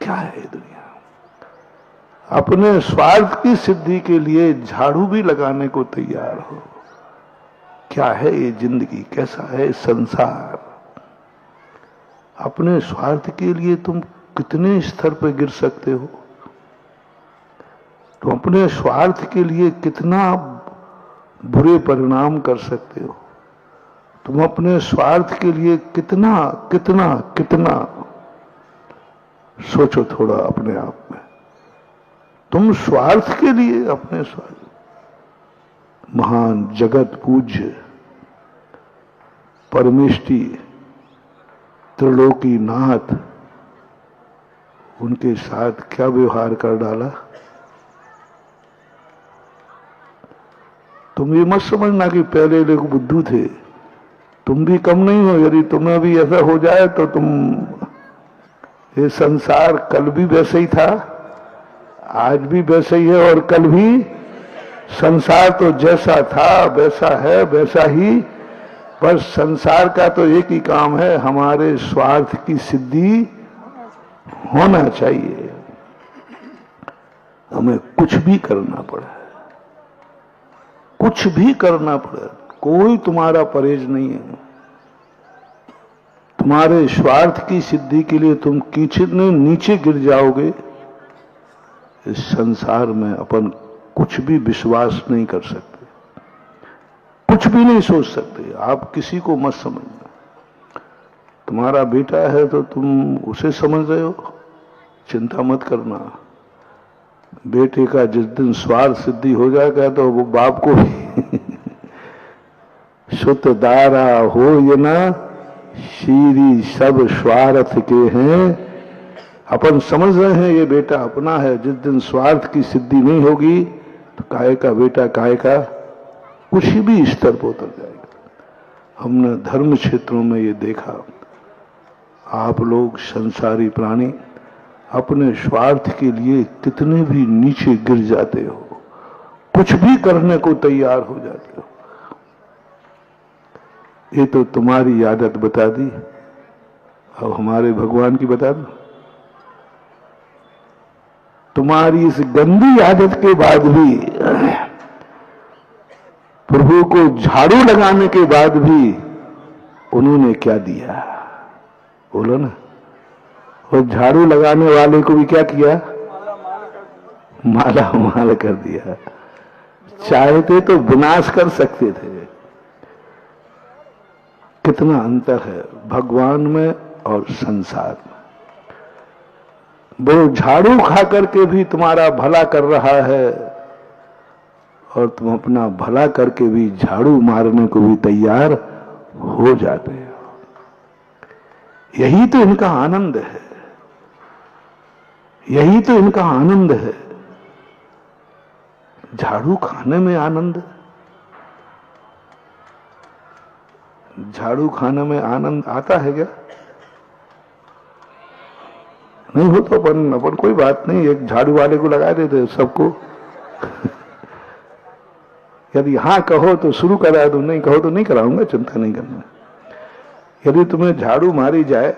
क्या है दुनिया? अपने स्वार्थ की सिद्धि के लिए झाड़ू भी लगाने को तैयार हो। क्या है ये जिंदगी? कैसा है संसार? अपने स्वार्थ के लिए तुम कितने स्तर पर गिर सकते हो? तुम अपने स्वार्थ के लिए कितना बुरे परिणाम कर सकते हो? तुम अपने स्वार्थ के लिए कितना कितना कितना सोचो थोड़ा अपने आप में। तुम स्वार्थ के लिए अपने स्वार्थ, महान जगत पूज्य परमेष्टि त्रिलोकी नाथ, उनके साथ क्या व्यवहार कर डाला? तुम ये मत समझना कि पहले लोग बुद्धू थे, तुम भी कम नहीं हो। यदि तुम्हें भी ऐसा हो जाए तो तुम, ये संसार कल भी वैसे ही था, आज भी वैसे ही है और कल भी। संसार तो जैसा था वैसा है, वैसा ही। बस संसार का तो एक ही काम है, हमारे स्वार्थ की सिद्धि होना चाहिए। हमें कुछ भी करना पड़े, कुछ भी करना पड़े, कोई तुम्हारा परहेज नहीं है। तुम्हारे स्वार्थ की सिद्धि के लिए तुम कितने नीचे गिर जाओगे, इस संसार में अपन कुछ भी विश्वास नहीं कर सकते, कुछ भी नहीं सोच सकते। आप किसी को मत समझना। तुम्हारा बेटा है तो तुम उसे समझ रहे हो, चिंता मत करना। बेटे का जिस दिन स्वार्थ सिद्धि हो जाएगा तो वो बाप को भी सुत दारा हो ये ना, शीरी सब स्वार्थ के हैं। अपन समझ रहे हैं ये बेटा अपना है, जिस दिन स्वार्थ की सिद्धि नहीं होगी तो काहे का बेटा, काहे का कुछ भी स्तर पर उतर जाएगा। हमने धर्म क्षेत्रों में ये देखा, आप लोग संसारी प्राणी अपने स्वार्थ के लिए कितने भी नीचे गिर जाते हो, कुछ भी करने को तैयार हो जाते हो। ये तो तुम्हारी आदत बता दी, अब हमारे भगवान की बता दो। तुम्हारी इस गंदी आदत के बाद भी, प्रभु को झाड़ू लगाने के बाद भी उन्होंने क्या दिया? बोलो ना। और झाड़ू लगाने वाले को भी क्या किया? माला माल कर दिया। चाहते तो विनाश कर सकते थे। कितना अंतर है भगवान में और संसार में। वो झाड़ू खा करके भी तुम्हारा भला कर रहा है और तुम अपना भला करके भी झाड़ू मारने को भी तैयार हो जाते हो। यही तो इनका आनंद है, यही तो इनका आनंद है। झाड़ू खाने में आनंद, झाड़ू खाने में आनंद आता है क्या? नहीं हो तो अपन कोई बात नहीं, एक झाड़ू वाले को लगा देते सबको। यदि हाँ कहो तो शुरू करा दूं, नहीं कहो तो नहीं कराऊंगा, चिंता नहीं करना। यदि तुम्हें झाड़ू मारी जाए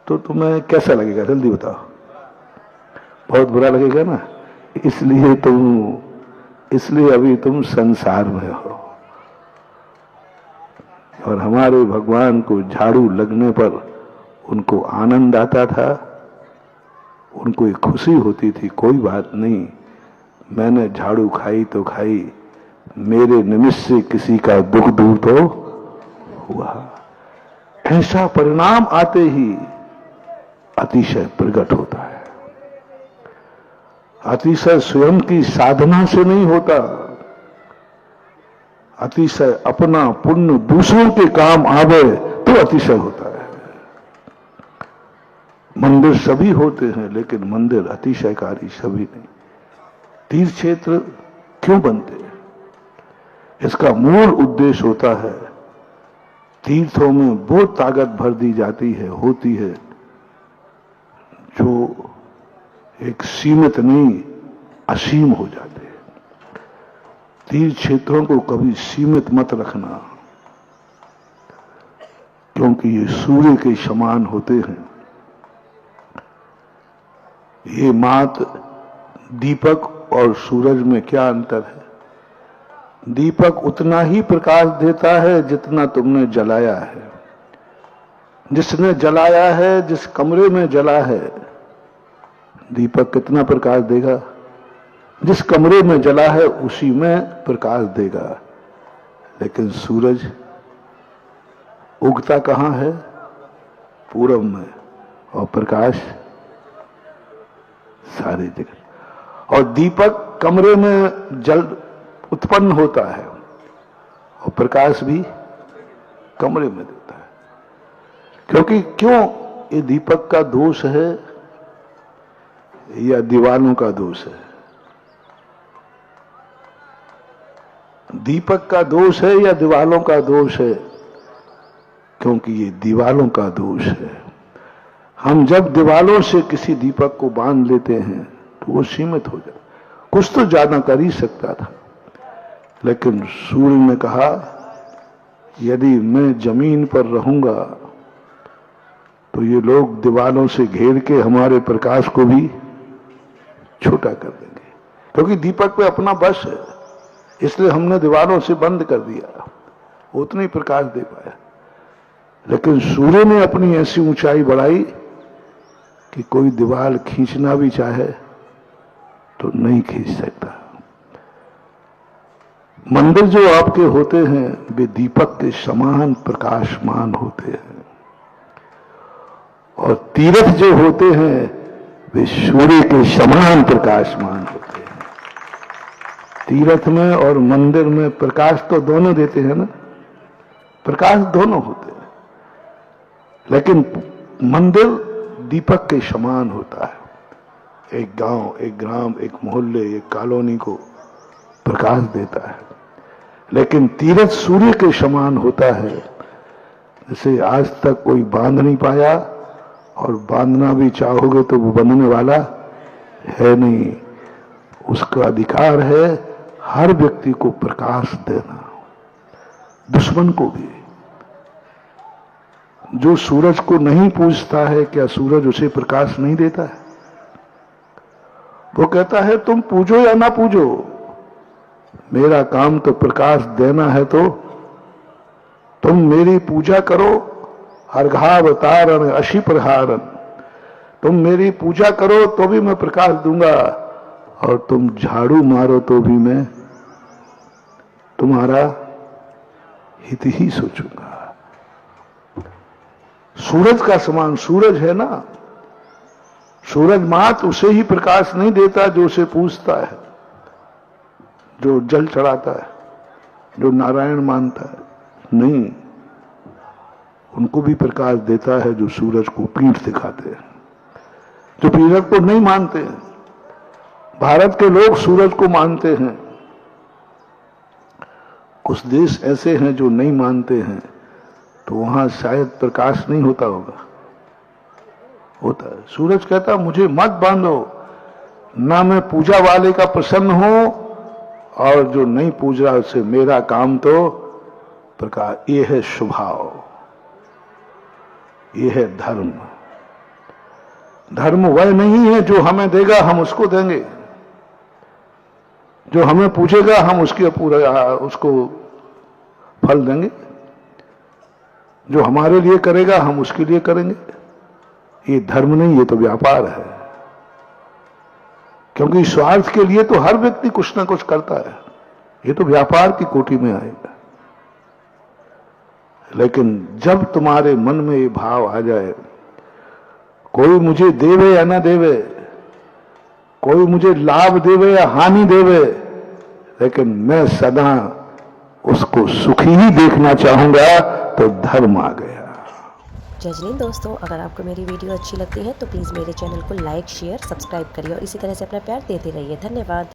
तो तुम्हें कैसा लगेगा? जल्दी बताओ। बहुत बुरा लगेगा ना। इसलिए अभी तुम संसार में हो। और हमारे भगवान को झाड़ू लगने पर उनको आनंद आता था, उनको एक खुशी होती थी। कोई बात नहीं, मैंने झाड़ू खाई तो खाई, मेरे निमित्त से किसी का दुख दूर तो हुआ। ऐसा परिणाम आते ही अतिशय प्रकट होता है। अतिशय स्वयं की साधना से नहीं होता, अतिशय अपना पुण्य दूसरों के काम आवे तो अतिशय होता है। मंदिर सभी होते हैं लेकिन मंदिर अतिशयकारी सभी नहीं। तीर्थ क्षेत्र क्यों बनते हैं? इसका मूल उद्देश्य होता है, तीर्थों में वो ताकत भर दी जाती है, होती है, जो एक सीमित नहीं असीम हो जाते हैं। तीर्थ क्षेत्रों को कभी सीमित मत रखना, क्योंकि ये सूर्य के समान होते हैं। ये मात दीपक और सूरज में क्या अंतर है? दीपक उतना ही प्रकाश देता है जितना तुमने जलाया है। जिसने जलाया है, जिस कमरे में जला है, दीपक कितना प्रकाश देगा? जिस कमरे में जला है उसी में प्रकाश देगा। लेकिन सूरज उगता कहां है? पूरब में, और प्रकाश सारी जगह। और दीपक कमरे में जल उत्पन्न होता है और प्रकाश भी कमरे में देता है। क्योंकि क्यों ये दीपक का दोष है या दीवालों का दोष है? दीपक का दोष है या दीवालों का दोष है? क्योंकि ये दीवालों का दोष है। हम जब दीवालों से किसी दीपक को बांध लेते हैं तो वो सीमित हो जाए। कुछ तो ज्यादा कर ही सकता था, लेकिन सूर्य ने कहा यदि मैं जमीन पर रहूंगा तो ये लोग दीवालों से घेर के हमारे प्रकाश को भी छोटा कर देंगे। क्योंकि दीपक पे अपना बस है, इसलिए हमने दीवारों से बंद कर दिया, उतना ही प्रकाश दे पाया। लेकिन सूर्य ने अपनी ऐसी ऊंचाई बढ़ाई कि कोई दीवार खींचना भी चाहे तो नहीं खींच सकता। मंदिर जो आपके होते हैं वे दीपक के समान प्रकाशमान होते हैं, और तीर्थ जो होते हैं वे सूर्य के समान प्रकाशमान होते हैं। तीर्थ में और मंदिर में प्रकाश तो दोनों देते हैं ना, प्रकाश दोनों होते हैं, लेकिन मंदिर दीपक के समान होता है। एक गांव, एक ग्राम, एक मोहल्ले, एक कॉलोनी को प्रकाश देता है। लेकिन तीर्थ सूर्य के समान होता है। जैसे आज तक कोई बांध नहीं पाया, और बांधना भी चाहोगे तो वो बंधने वाला है नहीं। उसका अधिकार है हर व्यक्ति को प्रकाश देना, दुश्मन को भी। जो सूरज को नहीं पूजता है, क्या सूरज उसे प्रकाश नहीं देता है? वो कहता है तुम पूजो या ना पूजो, मेरा काम तो प्रकाश देना है, तो तुम मेरी पूजा करो। अर्घावतारण अशी प्रहारन, तुम मेरी पूजा करो तो भी मैं प्रकाश दूंगा, और तुम झाड़ू मारो तो भी मैं तुम्हारा हित ही सोचूंगा। सूरज का समान सूरज है ना। सूरज मात्र उसे ही प्रकाश नहीं देता जो उसे पूजता है, जो जल चढ़ाता है, जो नारायण मानता है। नहीं, उनको भी प्रकाश देता है जो सूरज को पीठ दिखाते हैं, जो सूरज को नहीं मानते हैं। भारत के लोग सूरज को मानते हैं, कुछ देश ऐसे हैं जो नहीं मानते हैं, तो वहां शायद प्रकाश नहीं होता होगा। होता है। सूरज कहता मुझे मत बांधो, ना मैं पूजा वाले का प्रसन्न हूं, और जो नहीं पूज रहा उससे मेरा काम तो प्रकाश। ये है स्वभाव, ये है धर्म। धर्म वह नहीं है जो हमें देगा हम उसको देंगे, जो हमें पूछेगा हम उसके पूरा उसको फल देंगे, जो हमारे लिए करेगा हम उसके लिए करेंगे। ये धर्म नहीं, ये तो व्यापार है। क्योंकि स्वार्थ के लिए तो हर व्यक्ति कुछ ना कुछ करता है, ये तो व्यापार की कोटि में आएगा। लेकिन जब तुम्हारे मन में ये भाव आ जाए, कोई मुझे देवे या ना देवे, कोई मुझे लाभ देवे या हानि देवे, लेकिन मैं सदा उसको सुखी ही देखना चाहूंगा, तो धर्म आ गया। जय दोस्तों, अगर आपको मेरी वीडियो अच्छी लगती है तो प्लीज़ मेरे चैनल को लाइक, शेयर, सब्सक्राइब करिए और इसी तरह से अपना प्यार देते रहिए। धन्यवाद।